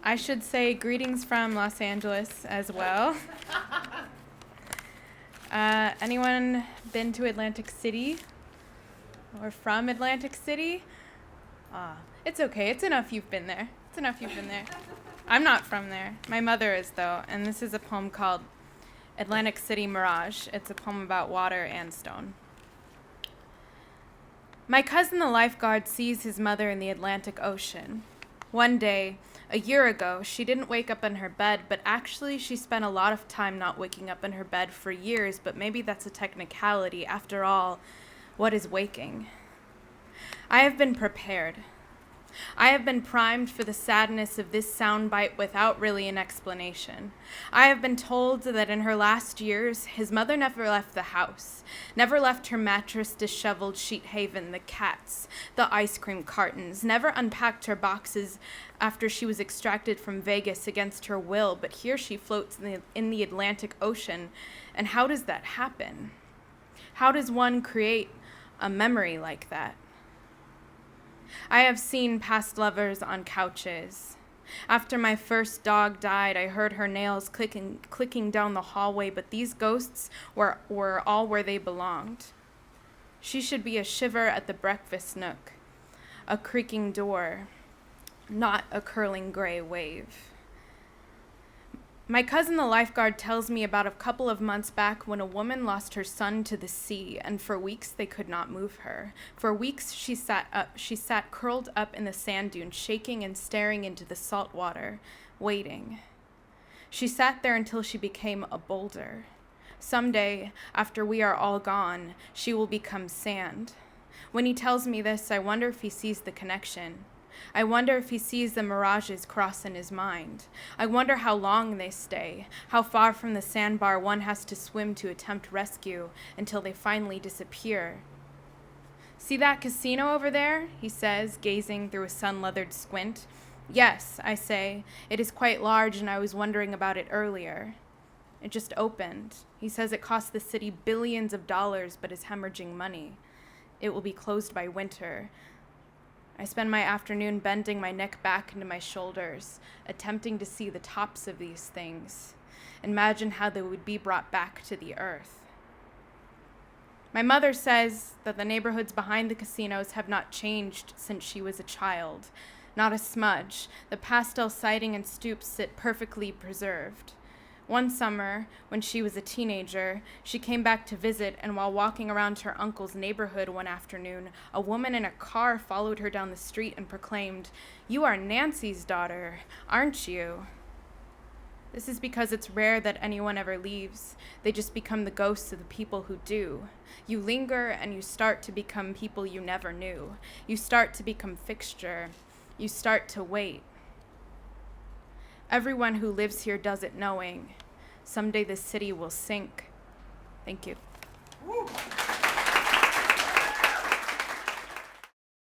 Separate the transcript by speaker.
Speaker 1: I should say greetings from Los Angeles as well. Anyone been to Atlantic City or from Atlantic City? It's okay. It's enough you've been there. I'm not from there. My mother is, though, and this is a poem called Atlantic City Mirage. It's a poem about water and stone. My cousin the lifeguard sees his mother in the Atlantic Ocean. One day, a year ago, she didn't wake up in her bed, but actually she spent a lot of time not waking up in her bed for years, but maybe that's a technicality. After all, what is waking? I have been prepared. I have been primed for the sadness of this soundbite without really an explanation. I have been told that in her last years, his mother never left the house, never left her mattress disheveled sheet haven, the cats, the ice cream cartons, never unpacked her boxes after she was extracted from Vegas against her will, but here she floats in the Atlantic Ocean. And how does that happen? How does one create a memory like that? I have seen past lovers on couches. After my first dog died, I heard her nails clicking down the hallway, but these ghosts were all where they belonged. She should be a shiver at the breakfast nook, a creaking door, not a curling gray wave. My cousin the lifeguard tells me about a couple of months back when a woman lost her son to the sea, and for weeks they could not move her. For weeks she sat curled up in the sand dune, shaking and staring into the salt water, waiting. She sat there until she became a boulder. Someday, after we are all gone, she will become sand. When he tells me this, I wonder if he sees the connection. I wonder if he sees the mirages cross in his mind. I wonder how long they stay, how far from the sandbar one has to swim to attempt rescue until they finally disappear. See that casino over there? He says, gazing through a sun-leathered squint. Yes, I say. It is quite large, and I was wondering about it earlier. It just opened. He says it cost the city billions of dollars, but is hemorrhaging money. It will be closed by winter. I spend my afternoon bending my neck back into my shoulders, attempting to see the tops of these things. Imagine how they would be brought back to the earth. My mother says that the neighborhoods behind the casinos have not changed since she was a child. Not a smudge. The pastel siding and stoops sit perfectly preserved. One summer, when she was a teenager, she came back to visit, and while walking around her uncle's neighborhood one afternoon, a woman in a car followed her down the street and proclaimed, "You are Nancy's daughter, aren't you?" This is because it's rare that anyone ever leaves. They just become the ghosts of the people who do. You linger and you start to become people you never knew. You start to become fixture. You start to wait. Everyone who lives here does it knowing someday this city will sink. Thank you. Woo.